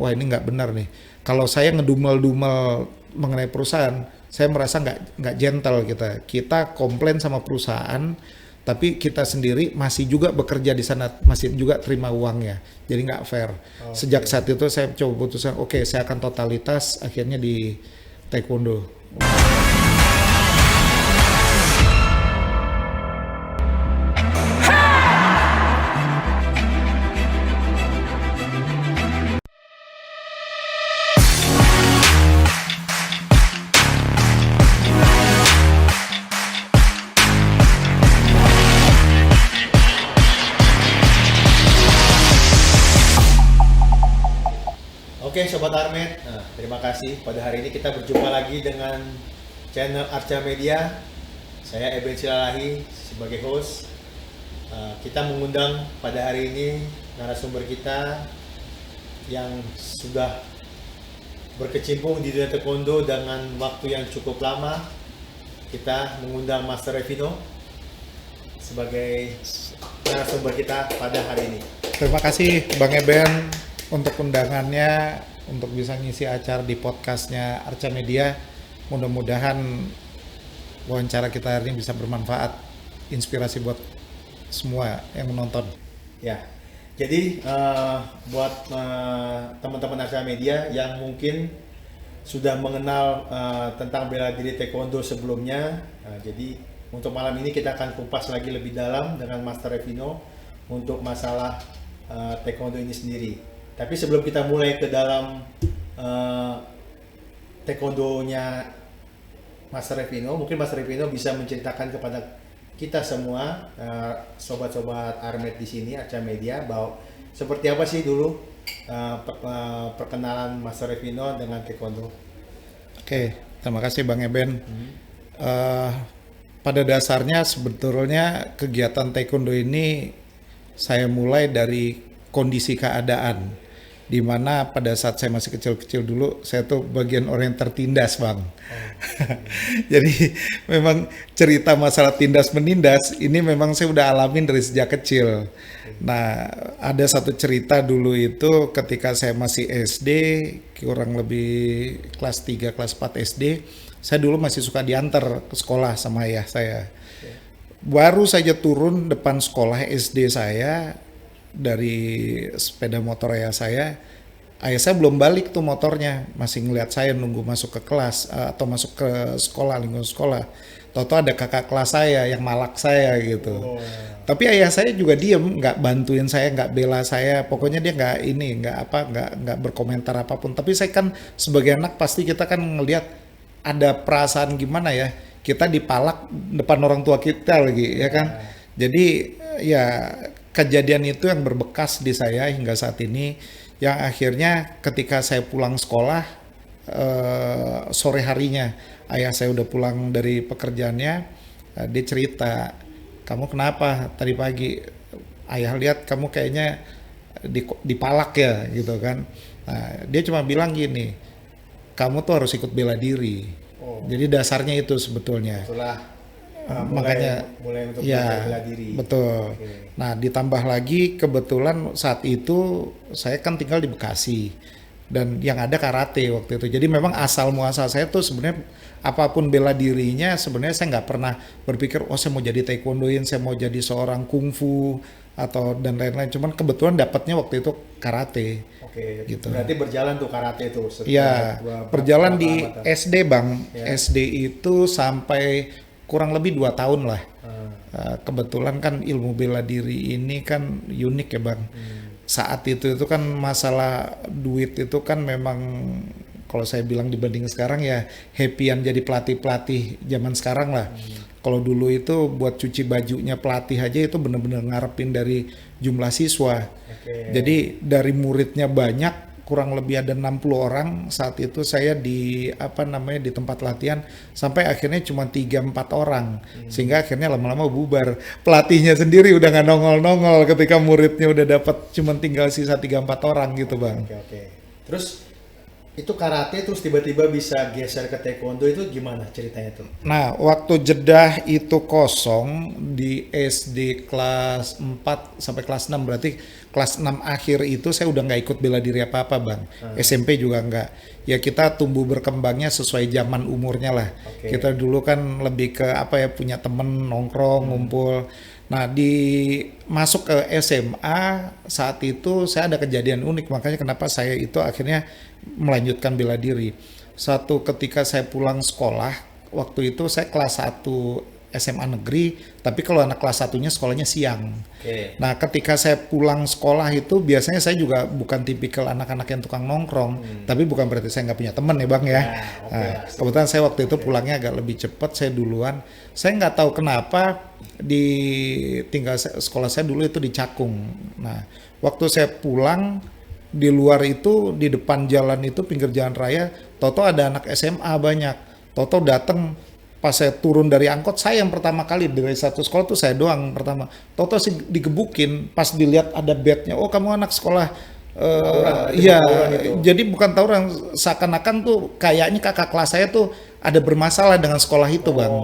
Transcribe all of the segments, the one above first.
wah ini nggak benar nih. Kalau saya ngedumel-dumel mengenai perusahaan, saya merasa nggak gentle kita. Kita komplain sama perusahaan, tapi kita sendiri masih juga bekerja di sana, masih juga terima uangnya. Jadi nggak fair. Sejak saat itu saya coba putuskan, oke, saya akan totalitas akhirnya di taekwondo. Oke Sobat Armet, nah, terima kasih. Pada hari ini kita berjumpa lagi dengan channel Arca Media. Saya Eben Silalahi sebagai host. Kita mengundang pada hari ini narasumber kita yang sudah berkecimpung di dunia taekwondo dengan waktu yang cukup lama. Kita mengundang Master Revino sebagai narasumber kita pada hari ini. Terima kasih Bang Eben untuk undangannya, untuk bisa ngisi acara di podcastnya Arca Media. Mudah-mudahan wawancara kita hari ini bisa bermanfaat, inspirasi buat semua yang menonton. Ya, jadi buat teman-teman Arca Media yang mungkin sudah mengenal tentang bela diri taekwondo sebelumnya, jadi untuk malam ini kita akan kupas lagi lebih dalam dengan Master Revino untuk masalah taekwondo ini sendiri. Tapi sebelum kita mulai ke dalam taekwondonya Master Revino, mungkin Master Revino bisa menceritakan kepada kita semua, sobat-sobat Armet di sini, Arca Media, bahwa seperti apa sih dulu perkenalan Master Revino dengan taekwondo. Oke, terima kasih Bang Eben. Pada dasarnya sebetulnya kegiatan taekwondo ini saya mulai dari kondisi keadaan, di mana pada saat saya masih kecil-kecil dulu, saya tuh bagian orang yang tertindas, Bang. Jadi memang cerita masalah tindas menindas ini memang saya udah alamin dari sejak kecil. Nah, ada satu cerita dulu itu ketika saya masih SD, kurang lebih kelas 3, kelas 4 SD, saya dulu masih suka diantar ke sekolah sama ayah saya. Baru saja turun depan sekolah SD saya, dari sepeda motor ayah saya belum balik tuh motornya, masih ngeliat saya nunggu masuk ke kelas atau masuk ke sekolah, lingkungan sekolah. Tahu-tahu ada kakak kelas saya yang malak saya gitu. Tapi ayah saya juga diem, nggak bantuin saya, nggak bela saya, pokoknya dia nggak berkomentar apapun. Tapi saya kan sebagai anak pasti kita kan ngelihat ada perasaan gimana ya, kita dipalak depan orang tua kita lagi, ya kan. Jadi ya kejadian itu yang berbekas di saya hingga saat ini, yang akhirnya ketika saya pulang sekolah sore harinya, ayah saya udah pulang dari pekerjaannya, dia cerita, kamu kenapa tadi pagi, ayah lihat kamu kayaknya dipalak ya gitu kan. Nah, dia cuma bilang gini, kamu tuh harus ikut bela diri. Jadi dasarnya itu sebetulnya. Makanya mulai untuk ya bela diri. Betul. Nah, ditambah lagi kebetulan saat itu saya kan tinggal di Bekasi dan yang ada karate waktu itu. Jadi memang asal muasal saya tuh sebenarnya apapun bela dirinya, sebenarnya saya nggak pernah berpikir saya mau jadi taekwondoin, saya mau jadi seorang kungfu atau dan lain-lain. Cuman kebetulan dapatnya waktu itu karate. Oke, gitu. Berarti berjalan tuh karate itu. Iya, berjalan di SD Bang. Ya. SD itu sampai kurang lebih 2 tahun lah. Kebetulan kan ilmu bela diri ini kan unik ya Bang. Saat itu kan masalah duit itu kan memang, kalau saya bilang dibanding sekarang ya happy-an jadi pelatih-pelatih zaman sekarang lah. Kalau dulu itu buat cuci bajunya pelatih aja itu benar-benar ngarepin dari jumlah siswa. Jadi dari muridnya banyak, kurang lebih ada 60 orang saat itu saya di di tempat latihan, sampai akhirnya cuma 3-4 orang, sehingga akhirnya lama-lama bubar. Pelatihnya sendiri udah nggak nongol-nongol ketika muridnya udah dapat cuma tinggal sisa 3-4 orang gitu Bang. Oke. Terus itu karate terus tiba-tiba bisa geser ke taekwondo, itu gimana ceritanya tuh? Nah, waktu jeda itu kosong di SD kelas 4 sampai kelas 6, berarti kelas 6 akhir itu saya udah nggak ikut bela diri apa-apa bang. SMP juga nggak. Ya kita tumbuh berkembangnya sesuai zaman umurnya lah. Oke. Kita dulu kan lebih ke apa ya, punya temen nongkrong, ngumpul. Nah masuk ke SMA saat itu saya ada kejadian unik, makanya kenapa saya itu akhirnya melanjutkan bela diri. Satu ketika saya pulang sekolah, waktu itu saya kelas 1 SMA negeri, tapi kalau anak kelas satunya sekolahnya siang. Oke. Nah, ketika saya pulang sekolah itu biasanya saya juga bukan tipikal anak-anak yang tukang nongkrong, tapi bukan berarti saya nggak punya teman ya bang ya. Ya, oke. Nah, kebetulan saya waktu itu pulangnya agak lebih cepat, saya duluan. Saya nggak tahu kenapa sekolah saya dulu itu di Cakung. Nah, waktu saya pulang di luar itu di depan jalan itu pinggir jalan raya, toto ada anak SMA banyak. Toto datang. Pas saya turun dari angkot, saya yang pertama kali dari satu sekolah tuh saya doang pertama. Toto sih digebukin, pas dilihat ada bednya, oh kamu anak sekolah, iya, jadi bukan tawuran, seakan-akan tuh kayaknya kakak kelas saya tuh ada bermasalah dengan sekolah itu bang.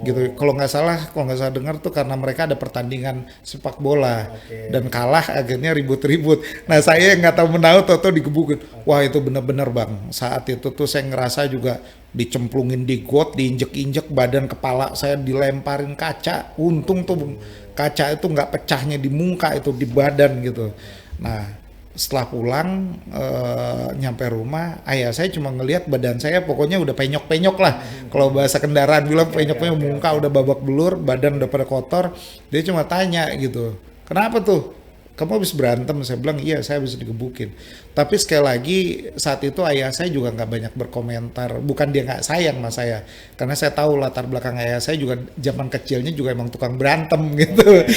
Gitu, kalau nggak salah dengar tuh karena mereka ada pertandingan sepak bola dan kalah akhirnya ribut-ribut. Nah saya nggak tahu menahu, toto digebukin. Wah itu bener-bener bang, saat itu tuh saya ngerasa juga dicemplungin di got, diinjek-injek, badan kepala saya dilemparin kaca. Untung tuh kaca itu nggak pecahnya di muka, itu di badan gitu. Nah setelah pulang nyampe rumah, ayah saya cuma ngelihat badan saya pokoknya udah penyok-penyok lah. Kalau bahasa kendaraan bilang penyok-penyok, muka udah babak belur, badan udah pada kotor. Dia cuma tanya gitu, kenapa tuh? Kamu habis berantem? Saya bilang iya, saya habis digebukin. Tapi sekali lagi saat itu ayah saya juga nggak banyak berkomentar. Bukan dia nggak sayang sama saya, karena saya tahu latar belakang ayah saya juga zaman kecilnya juga emang tukang berantem gitu.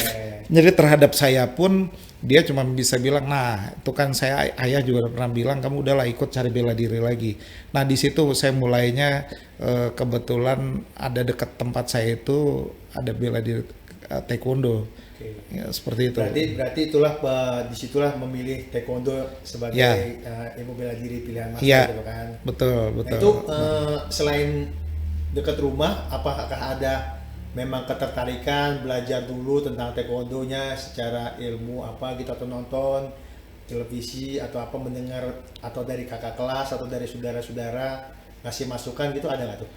Jadi terhadap saya pun dia cuma bisa bilang, nah itu kan saya, ayah juga udah pernah bilang kamu udahlah ikut cari bela diri lagi. Nah di situ saya mulainya, kebetulan ada dekat tempat saya itu ada bela diri taekwondo. Ya, seperti itu. Berarti disitulah memilih taekwondo sebagai ilmu bela diri pilihan mas gitu kan. Betul. Nah, itu selain dekat rumah, apakah ada memang ketertarikan belajar dulu tentang taekwondonya secara ilmu apa gitu, atau nonton televisi atau apa, mendengar atau dari kakak kelas atau dari saudara-saudara ngasih masukan gitu, ada nggak tuh?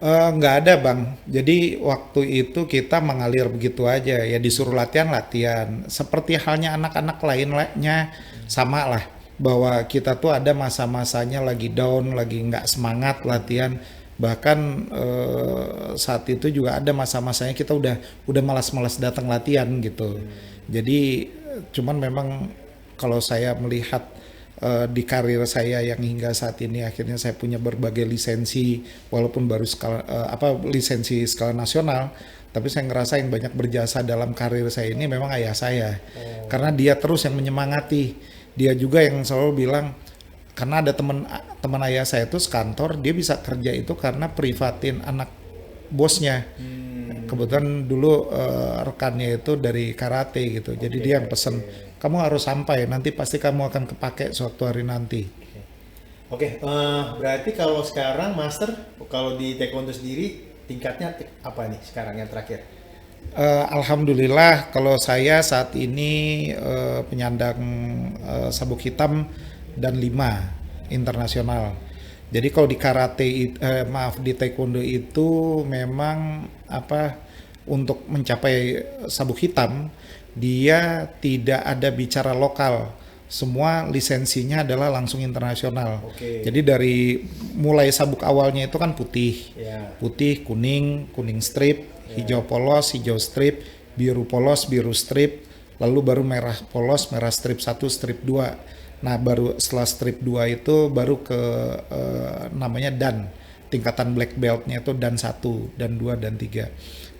Nggak ada bang, jadi waktu itu kita mengalir begitu aja ya, disuruh latihan seperti halnya anak-anak lainnya, sama lah, bahwa kita tuh ada masa-masanya lagi down, lagi nggak semangat latihan, bahkan saat itu juga ada masa-masanya kita udah malas-malas datang latihan gitu. Jadi cuman memang kalau saya melihat di karir saya yang hingga saat ini akhirnya saya punya berbagai lisensi, walaupun baru lisensi skala nasional, tapi saya ngerasa yang banyak berjasa dalam karir saya ini memang ayah saya. Karena dia terus yang menyemangati, dia juga yang selalu bilang, karena ada teman ayah saya itu sekantor, dia bisa kerja itu karena privatin anak bosnya. Kebetulan dulu rekannya itu dari karate gitu, jadi dia yang pesen, kamu harus sampai, nanti pasti kamu akan kepake suatu hari nanti. Berarti kalau sekarang master, kalau di taekwondo sendiri tingkatnya apa nih sekarang yang terakhir? Alhamdulillah kalau saya saat ini penyandang sabuk hitam dan 5 internasional. Jadi kalau di karate, di taekwondo itu memang untuk mencapai sabuk hitam, dia tidak ada bicara lokal, semua lisensinya adalah langsung internasional. Jadi dari mulai sabuk awalnya itu kan putih, kuning strip, hijau polos, hijau strip, biru polos, biru strip, lalu baru merah polos, merah strip 1, strip 2. Nah baru setelah strip 2 itu baru ke namanya dan, tingkatan black beltnya itu dan 1, dan 2, dan 3.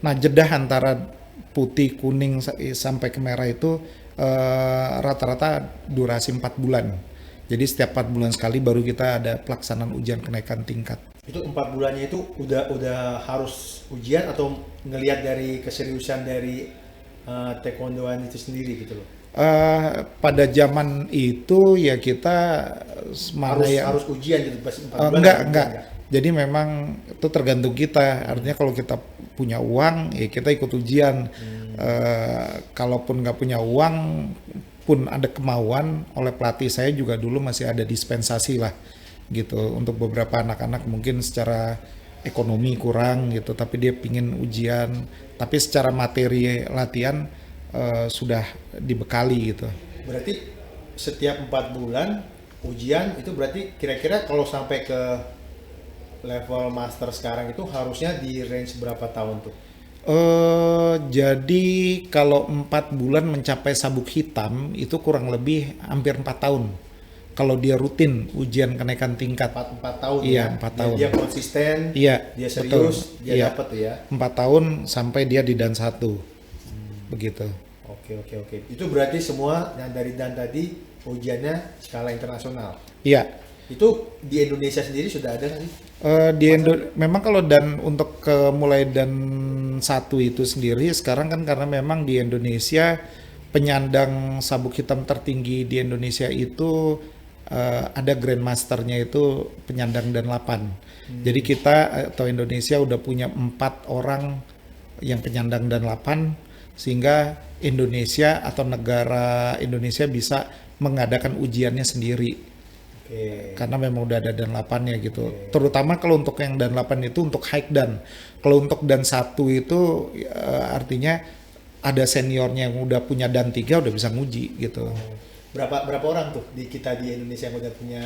Nah jeda antara putih, kuning sampai ke merah itu rata-rata durasi 4 bulan. Jadi setiap 4 bulan sekali baru kita ada pelaksanaan ujian kenaikan tingkat. Itu 4 bulannya itu udah harus ujian atau ngelihat dari keseriusan dari taekwondoan itu sendiri gitu loh? Pada zaman itu ya kita harus ujian gitu pas 4 bulan? Enggak. Jadi memang itu tergantung kita. Artinya kalau kita punya uang ya kita ikut ujian. Kalaupun nggak punya uang, pun ada kemauan oleh pelatih saya juga dulu masih ada dispensasi lah gitu untuk beberapa anak-anak mungkin secara ekonomi kurang gitu tapi dia pingin ujian tapi secara materi latihan sudah dibekali gitu. Berarti setiap 4 bulan ujian itu berarti kira-kira kalau sampai ke level master sekarang itu harusnya di range berapa tahun tuh? Jadi kalau 4 bulan mencapai sabuk hitam itu kurang lebih hampir 4 tahun. Kalau dia rutin ujian kenaikan tingkat. 4 tahun Iya, ya? 4 tahun. Dia konsisten, Iya, dia serius, betul. dia Iya. dapat ya? 4 tahun sampai dia di dan 1. Begitu. Oke. Itu berarti semua yang dari dan tadi ujiannya skala internasional. Iya. Itu di Indonesia sendiri sudah ada nggak sih? Memang kalau dan untuk mulai dan 1 itu sendiri sekarang kan karena memang di Indonesia penyandang sabuk hitam tertinggi di Indonesia itu ada Grandmasternya itu penyandang dan 8. Jadi kita atau Indonesia udah punya 4 orang yang penyandang dan 8 sehingga Indonesia atau negara Indonesia bisa mengadakan ujiannya sendiri. Karena memang udah ada dan 8-nya gitu. Terutama kalau untuk yang dan 8 itu untuk high dan. Kalau untuk dan 1 itu artinya ada seniornya yang udah punya dan 3 udah bisa nguji gitu. Berapa orang tuh di kita di Indonesia yang udah punya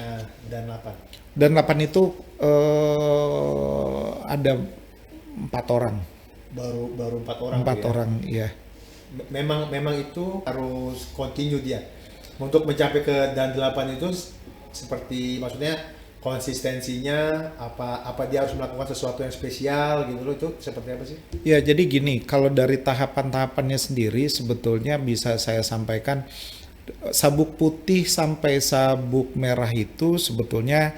dan 8? Dan 8 itu ada 4 orang. Baru 4 orang. 4 tuh ya? orang, iya. Memang itu harus continue dia. Untuk mencapai ke dan 8 itu seperti maksudnya konsistensinya apa dia harus melakukan sesuatu yang spesial gitu loh, itu seperti apa sih? Ya jadi gini, kalau dari tahapan-tahapannya sendiri sebetulnya bisa saya sampaikan sabuk putih sampai sabuk merah itu sebetulnya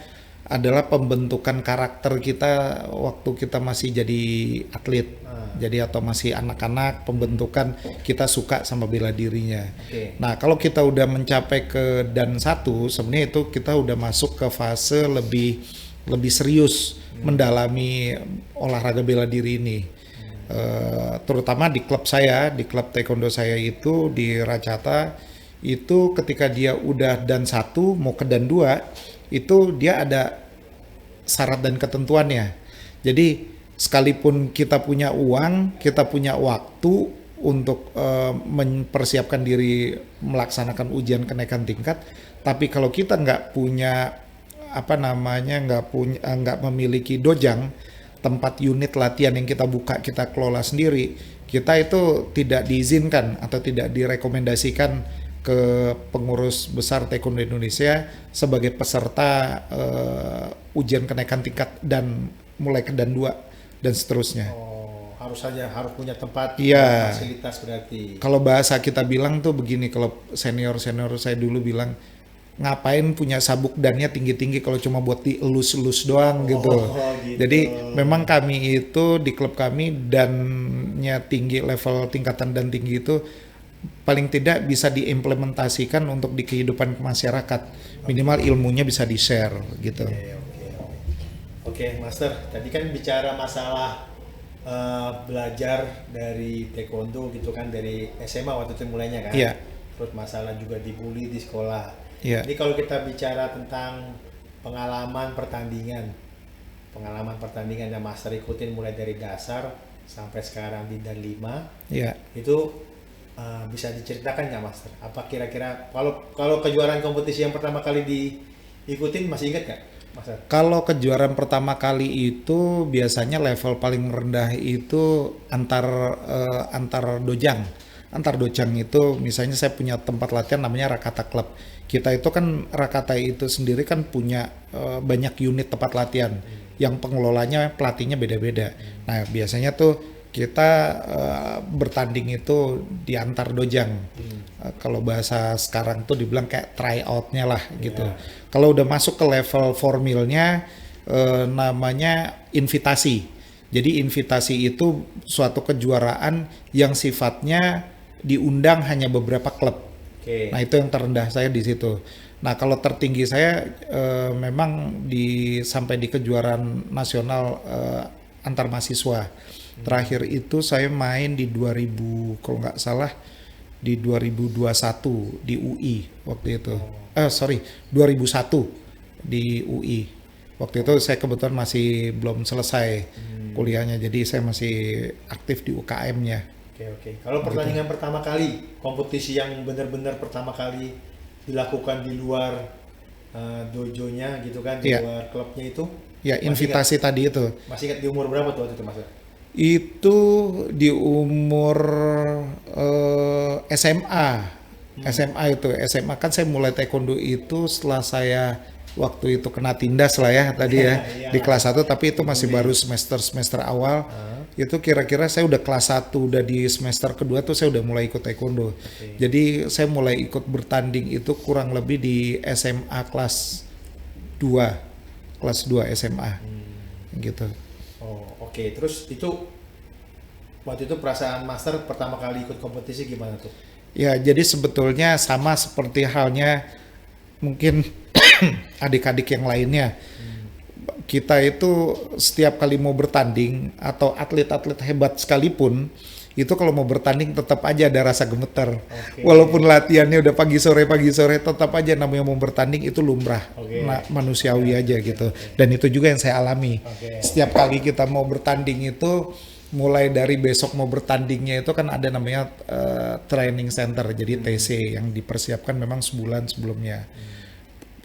adalah pembentukan karakter kita waktu kita masih jadi atlet. Jadi atau masih anak-anak, pembentukan kita suka sama bela dirinya. Nah, kalau kita udah mencapai ke dan 1, sebenarnya itu kita udah masuk ke fase lebih serius mendalami olahraga bela diri ini. Terutama di klub saya, di klub taekwondo saya itu di Racata, itu ketika dia udah dan 1 mau ke dan 2, itu dia ada syarat dan ketentuannya. Jadi sekalipun kita punya uang, kita punya waktu untuk mempersiapkan diri melaksanakan ujian kenaikan tingkat, tapi kalau kita nggak punya nggak memiliki dojang, tempat unit latihan yang kita buka kita kelola sendiri, kita itu tidak diizinkan atau tidak direkomendasikan ke pengurus besar Taekwondo Indonesia sebagai peserta ujian kenaikan tingkat dan mulai ke dan 2 dan seterusnya. Harus punya tempat, fasilitas berarti. Kalau bahasa kita bilang tuh begini, kalau senior saya dulu bilang, ngapain punya sabuk dannya tinggi-tinggi kalau cuma buat dielus-elus doang gitu. Jadi memang kami itu di klub kami dannya tinggi, level tingkatan dan tinggi itu paling tidak bisa diimplementasikan untuk di kehidupan masyarakat. Minimal ilmunya bisa di-share gitu. Oke, Master. Tadi kan bicara masalah belajar dari taekwondo gitu kan, dari SMA waktu itu mulainya kan. Iya. Terus masalah juga dibully di sekolah. Iya. Jadi kalau kita bicara tentang pengalaman pertandingan yang Master ikutin mulai dari dasar sampai sekarang di dan 5. Iya. Itu bisa diceritakan nggak, Master? Apa kira-kira kalau kejuaraan kompetisi yang pertama kali diikutin masih ingat nggak, Master? Kalau kejuaraan pertama kali itu biasanya level paling rendah itu antar dojang. Antar dojang itu misalnya saya punya tempat latihan namanya Rakata Club. Kita itu kan Rakata itu sendiri kan punya banyak unit tempat latihan yang pengelolanya pelatihnya beda-beda. Nah, biasanya tuh kita bertanding itu di antar dojang. Kalau bahasa sekarang tuh dibilang kayak try out-nya lah gitu. Kalau udah masuk ke level formilnya namanya invitasi. Jadi invitasi itu suatu kejuaraan yang sifatnya diundang hanya beberapa klub. Nah, itu yang terendah saya di situ. Nah, kalau tertinggi saya memang sampai di kejuaraan nasional antar mahasiswa. Terakhir itu saya main di 2000 kalau nggak salah di 2021 di UI waktu itu. 2001 di UI. Waktu itu saya kebetulan masih belum selesai kuliahnya, jadi saya masih aktif di UKM-nya. Oke. Kalau pertandingan pertama kali, kompetisi yang benar-benar pertama kali dilakukan di luar dojonya gitu kan, di luar klubnya itu? Ya, invitasi tadi itu. Masih ingat di umur berapa tuh waktu itu, Mas? Itu di umur SMA. SMA kan saya mulai taekwondo itu setelah saya waktu itu kena tindas lah ya tadi ya di kelas 1, tapi itu masih baru semester awal. Itu kira-kira saya udah kelas 1, udah di semester kedua tuh saya udah mulai ikut taekwondo. Jadi saya mulai ikut bertanding itu kurang lebih di SMA kelas 2 SMA gitu. Oke. Terus itu waktu itu perasaan Master pertama kali ikut kompetisi gimana tuh? Ya, jadi sebetulnya sama seperti halnya mungkin adik-adik yang lainnya. Kita itu setiap kali mau bertanding atau atlet-atlet hebat sekalipun, itu kalau mau bertanding tetap aja ada rasa gemeter. Walaupun latihannya udah pagi sore, tetap aja namanya mau bertanding itu lumrah, manusiawi aja gitu. Dan itu juga yang saya alami. Setiap kali kita mau bertanding itu, mulai dari besok mau bertandingnya itu kan ada namanya training center, jadi TC yang dipersiapkan memang sebulan sebelumnya.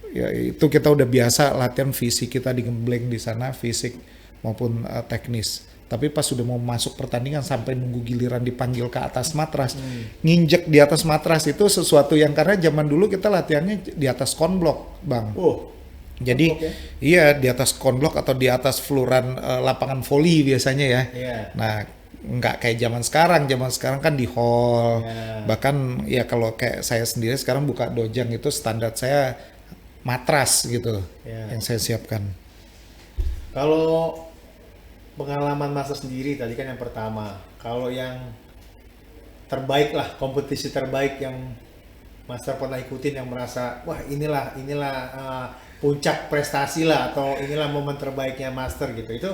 Ya itu kita udah biasa latihan fisik kita digembleng di sana, fisik maupun teknis. Tapi pas sudah mau masuk pertandingan sampai nunggu giliran dipanggil ke atas matras, nginjek di atas matras itu sesuatu yang karena zaman dulu kita latihannya di atas konblok, Bang. Jadi iya di atas konblok atau di atas fluran lapangan voli biasanya ya. Nah nggak kayak zaman sekarang kan di hall. Bahkan ya kalau kayak saya sendiri sekarang buka dojang itu standar saya matras gitu yang saya siapkan. Kalau pengalaman Master sendiri tadi kan yang pertama, kalau yang terbaik lah, kompetisi terbaik yang Master pernah ikutin yang merasa wah inilah puncak prestasi lah atau inilah momen terbaiknya Master gitu, itu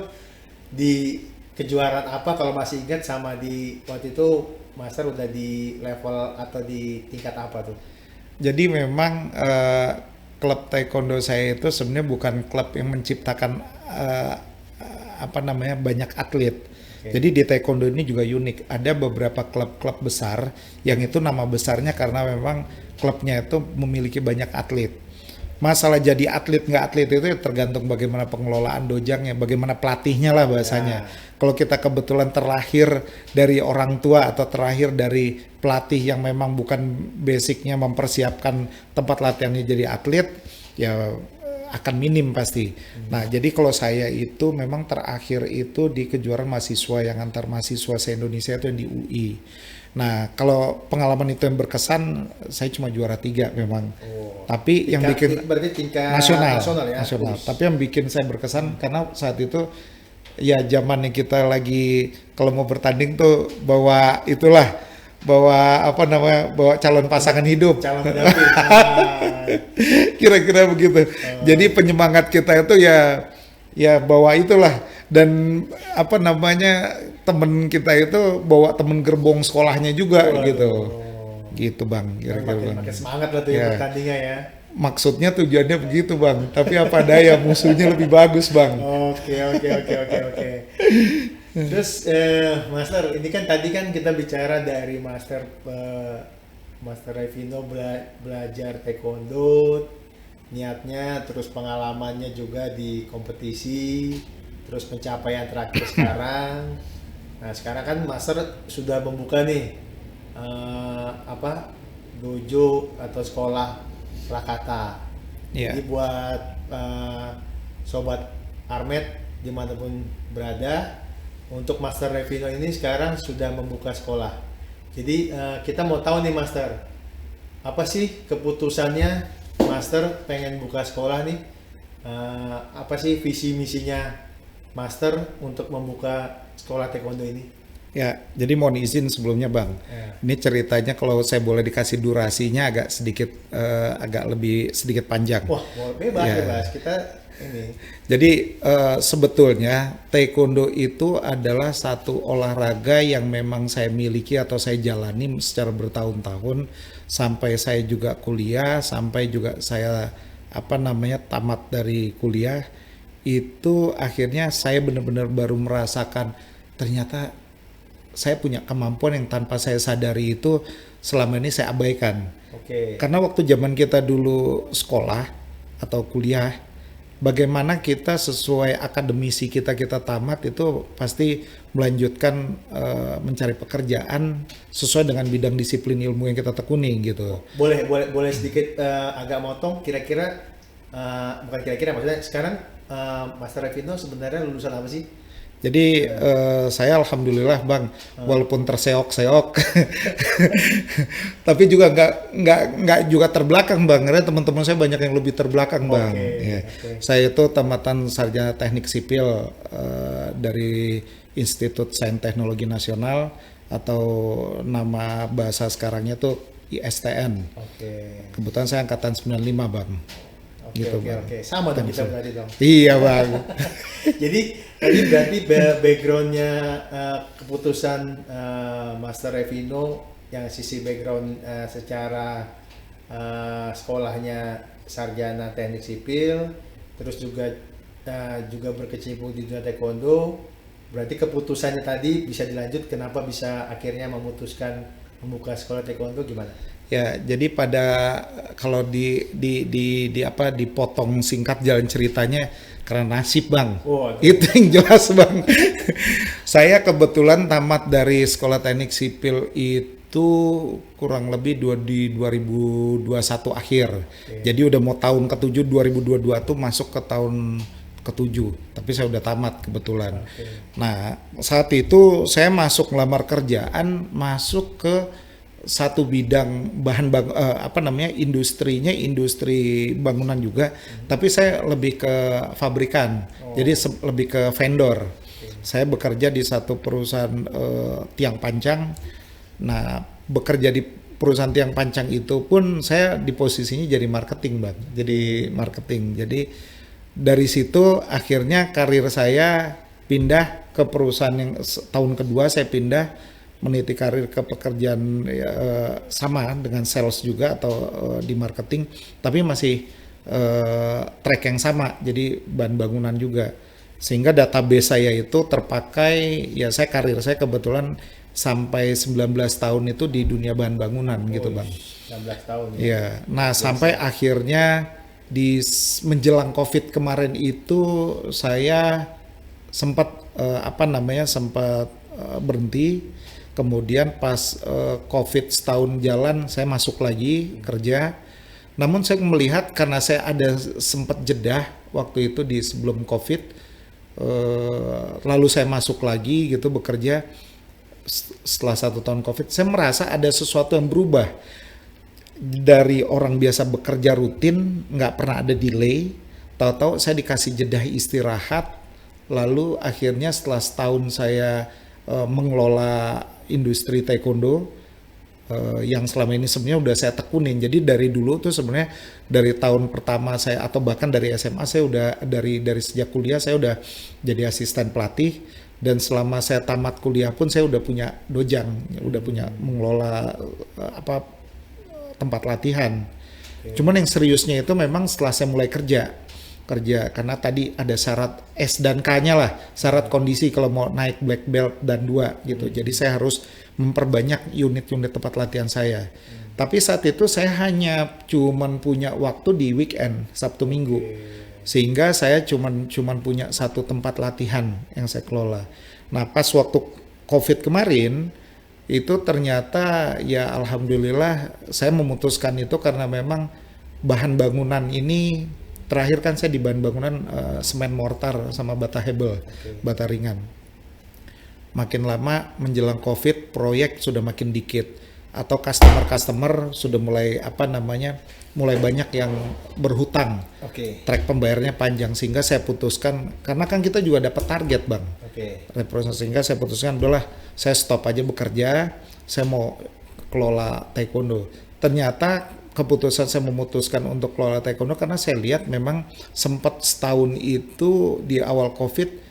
di kejuaraan apa kalau masih ingat, sama di waktu itu Master udah di level atau di tingkat apa tuh? Jadi memang klub taekwondo saya itu sebenarnya bukan klub yang menciptakan banyak atlet. Jadi di taekwondo ini juga unik. Ada beberapa klub-klub besar yang itu nama besarnya karena memang klubnya itu memiliki banyak atlet. Masalah jadi atlet nggak atlet itu tergantung bagaimana pengelolaan dojangnya, bagaimana pelatihnya lah bahasanya. Kalau kita kebetulan terlahir dari orang tua atau terlahir dari pelatih yang memang bukan basicnya mempersiapkan tempat latihannya jadi atlet, ya akan minim pasti. Nah, jadi kalau saya itu memang terakhir itu di kejuaraan mahasiswa yang antar mahasiswa se-Indonesia itu yang di UI. Nah, kalau pengalaman itu yang berkesan, saya cuma juara 3 memang. Tapi yang bikin berarti tingkat nasional ya. Tapi yang bikin saya berkesan karena saat itu ya zamannya kita lagi kalau mau bertanding tuh bawa calon pasangan hidup. Calon pendamping. Kira-kira begitu. Jadi penyemangat kita itu ya bawa itulah, dan temen kita itu bawa temen gerbong sekolahnya juga gitu Bang, kira-kira makin semangat lah tuh ya pertandingan ya. Maksudnya tujuannya begitu Bang, tapi apa daya musuhnya lebih bagus Bang. Oke. Terus Master, ini kan tadi kan kita bicara dari Master Revino belajar taekwondo, niatnya, terus pengalamannya juga di kompetisi, terus pencapaian terakhir sekarang. Nah sekarang kan Master sudah membuka nih dojo atau sekolah Prakata. Jadi buat sobat Armet dimanapun berada, untuk Master Revino ini sekarang sudah membuka sekolah. Jadi kita mau tahu nih Master, apa sih keputusannya Master pengen buka sekolah nih? Apa sih visi misinya Master untuk membuka sekolah taekwondo ini? Ya, jadi mohon izin sebelumnya Bang. Ya. Ini ceritanya kalau saya boleh dikasih durasinya agak sedikit agak lebih sedikit panjang. Wah, bebas, Ya. bebas. Kita ini. Jadi sebetulnya taekwondo itu adalah satu olahraga yang memang saya miliki atau saya jalani secara bertahun-tahun sampai saya juga kuliah, sampai juga saya tamat dari kuliah. Itu akhirnya saya benar-benar baru merasakan ternyata saya punya kemampuan yang tanpa saya sadari itu selama ini saya abaikan. Oke. Karena waktu zaman kita dulu sekolah atau kuliah, bagaimana kita sesuai akademisi kita tamat itu pasti melanjutkan mencari pekerjaan sesuai dengan bidang disiplin ilmu yang kita tekuni gitu. Boleh sedikit agak motong. Kira-kira bukan kira-kira, maksudnya sekarang Master Revino sebenarnya lulusan apa sih? Jadi saya alhamdulillah Bang, walaupun terseok-seok, tapi juga nggak juga terbelakang Bang. Karena teman-teman saya banyak yang lebih terbelakang Bang. Ya. Saya itu tamatan sarjana teknik sipil dari Institut Sains Teknologi Nasional atau nama bahasa sekarangnya tuh ISTN. Kebetulan saya angkatan 95 Bang. Oke. Sama dong kita berarti dong. Iya Bang. Jadi tadi berarti backgroundnya keputusan Master Revino yang sisi background secara sekolahnya sarjana teknik sipil, terus juga berkecimpung di dunia taekwondo. Berarti keputusannya tadi bisa dilanjut, kenapa bisa akhirnya memutuskan membuka sekolah taekwondo gimana? Ya, jadi kalau dipotong singkat jalan ceritanya karena nasib Bang. Itu yang jelas Bang. Saya kebetulan tamat dari sekolah teknik sipil itu kurang lebih di 2021 akhir. Jadi udah mau tahun ke-7 2022 tuh masuk ke tahun ke-7. Tapi saya udah tamat kebetulan. Nah, saat itu saya masuk ngelamar kerjaan, masuk ke satu bidang industrinya industri bangunan juga, tapi saya lebih ke fabrikan, jadi lebih ke vendor. Saya bekerja di satu perusahaan tiang pancang. Nah, bekerja di perusahaan tiang pancang itu pun saya di posisinya jadi marketing Bang, jadi marketing. Jadi dari situ akhirnya karir saya pindah ke perusahaan yang tahun kedua saya pindah meniti karir ke pekerjaan sama dengan sales juga atau di marketing, tapi masih track yang sama, jadi bahan bangunan juga, sehingga database saya itu terpakai. Ya karir saya kebetulan sampai 19 tahun itu di dunia bahan bangunan gitu Bang. 19 tahun ya. Nah sampai akhirnya di menjelang COVID kemarin itu saya sempat berhenti. Kemudian pas COVID setahun jalan, saya masuk lagi kerja. Namun saya melihat karena saya ada sempat jeda waktu itu di sebelum COVID, lalu saya masuk lagi gitu bekerja. Setelah 1 tahun COVID, saya merasa ada sesuatu yang berubah. Dari orang biasa bekerja rutin, nggak pernah ada delay, tahu-tahu saya dikasih jeda istirahat. Lalu akhirnya setelah setahun saya mengelola industri taekwondo yang selama ini sebenarnya udah saya tekunin. Jadi dari dulu tuh sebenarnya dari tahun pertama saya atau bahkan dari SMA saya udah dari sejak kuliah saya udah jadi asisten pelatih, dan selama saya tamat kuliah pun saya udah punya dojang, udah punya mengelola tempat latihan. Cuman yang seriusnya itu memang setelah saya mulai kerja karena tadi ada syarat S dan K-nya lah, syarat kondisi kalau mau naik black belt dan 2 gitu. Jadi saya harus memperbanyak unit-unit tempat latihan saya. Tapi saat itu saya hanya cuman punya waktu di weekend, Sabtu Minggu. Sehingga saya cuman punya satu tempat latihan yang saya kelola. Nah, pas waktu COVID kemarin itu ternyata ya alhamdulillah saya memutuskan itu karena memang bahan bangunan ini terakhir kan saya di bahan bangunan semen mortar sama bata hebel, bata ringan. Makin lama menjelang COVID proyek sudah makin dikit atau customer sudah mulai mulai banyak yang berhutang. Track pembayarnya panjang sehingga saya putuskan karena kan kita juga dapat target Bang. Oke. Reprofesional, sehingga saya putuskan udahlah saya stop aja bekerja, saya mau kelola taekwondo. Ternyata keputusan saya memutuskan untuk kelola taekwondo karena saya lihat memang sempat setahun itu di awal COVID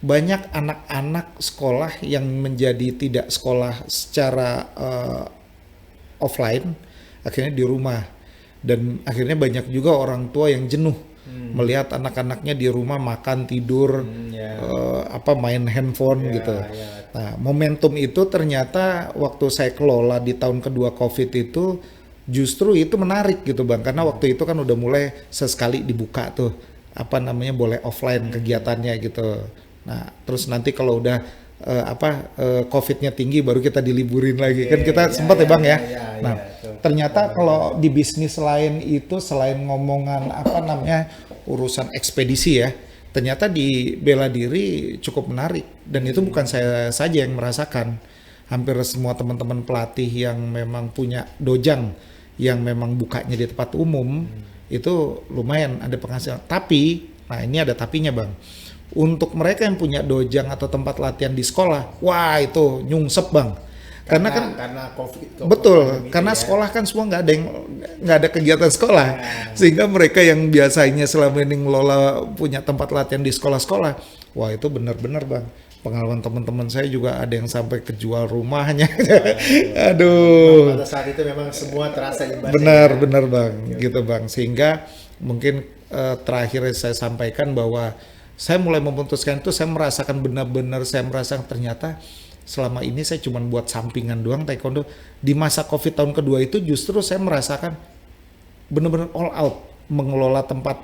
banyak anak-anak sekolah yang menjadi tidak sekolah secara offline, akhirnya di rumah, dan akhirnya banyak juga orang tua yang jenuh melihat anak-anaknya di rumah makan tidur main handphone gitu. Nah, momentum itu ternyata waktu saya kelola di tahun kedua COVID itu justru itu menarik gitu Bang, karena waktu itu kan udah mulai sesekali dibuka tuh boleh offline kegiatannya gitu. Nah, terus nanti kalau udah COVID-nya tinggi baru kita diliburin lagi. Kan kita sempat ya Bang ya. Nah, ternyata kalau di bisnis lain itu selain ngomongan urusan ekspedisi ya, ternyata di bela diri cukup menarik, dan itu bukan saya saja yang merasakan. Hampir semua teman-teman pelatih yang memang punya dojang yang memang bukanya di tempat umum itu lumayan ada penghasilan. Tapi, nah ini ada tapinya Bang. Untuk mereka yang punya dojang atau tempat latihan di sekolah, wah itu nyungsep Bang. Karena COVID betul, karena sekolah kan semua nggak ada kegiatan sekolah, sehingga mereka yang biasanya selama ini ngelola punya tempat latihan di sekolah-sekolah, wah itu benar-benar Bang. Pengalaman teman-teman saya juga ada yang sampai kejual rumahnya. Aduh. Pada saat itu memang semua terasa imbasnya. Benar Bang, gitu Bang. Sehingga mungkin terakhir saya sampaikan bahwa saya mulai memutuskan itu, saya merasakan benar-benar, saya merasakan ternyata selama ini saya cuma buat sampingan doang taekwondo. Di masa COVID tahun kedua itu justru saya merasakan benar-benar all out mengelola tempat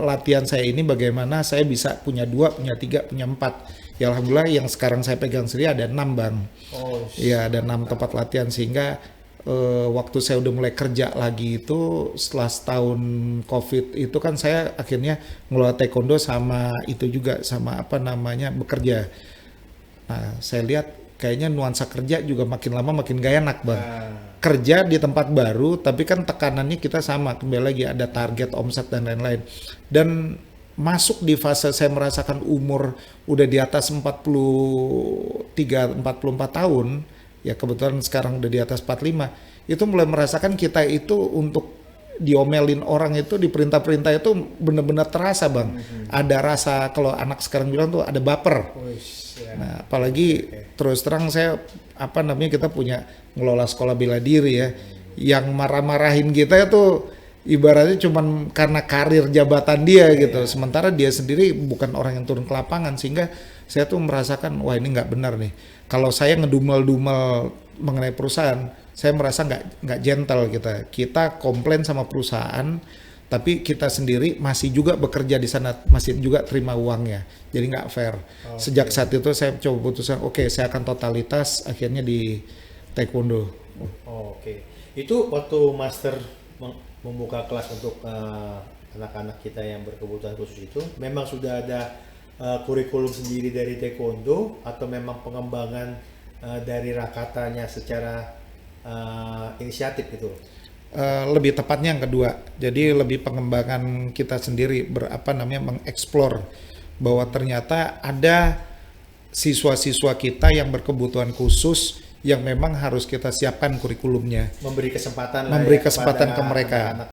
latihan saya ini, bagaimana saya bisa punya 2, punya 3, punya 4. Ya alhamdulillah yang sekarang saya pegang sendiri ada 6 Bang. Iya, ada 6 tempat latihan, sehingga waktu saya udah mulai kerja lagi itu setelah setahun COVID itu kan saya akhirnya ngelola taekwondo sama itu juga sama bekerja. Nah, saya lihat kayaknya nuansa kerja juga makin lama makin gak enak Bang. Kerja di tempat baru tapi kan tekanannya kita sama, kembali lagi ada target omset dan lain-lain. Dan masuk di fase saya merasakan umur udah di atas 43-44 tahun. Ya kebetulan sekarang udah di atas 45, itu mulai merasakan kita itu untuk diomelin orang itu, diperintah-perintah itu benar-benar terasa Bang. Ada rasa, kalau anak sekarang bilang tuh ada baper. Nah, apalagi terus terang saya kita punya ngelola sekolah bela diri ya, yang marah-marahin kita itu ibaratnya cuman karena karir jabatan dia gitu, sementara dia sendiri bukan orang yang turun ke lapangan, sehingga saya tuh merasakan wah ini nggak benar nih. Kalau saya ngedumel-dumel mengenai perusahaan, saya merasa nggak gentle kita komplain sama perusahaan, tapi kita sendiri masih juga bekerja di sana, masih juga terima uangnya, jadi nggak fair. Sejak saat itu saya coba putuskan, saya akan totalitas akhirnya di taekwondo. Itu waktu master membuka kelas untuk anak-anak kita yang berkebutuhan khusus itu, memang sudah ada kurikulum sendiri dari taekwondo atau memang pengembangan dari Rakatanya secara inisiatif gitu? Lebih tepatnya yang kedua, jadi lebih pengembangan kita sendiri mengeksplor bahwa ternyata ada siswa-siswa kita yang berkebutuhan khusus yang memang harus kita siapkan kurikulumnya, memberi kesempatan ke mereka.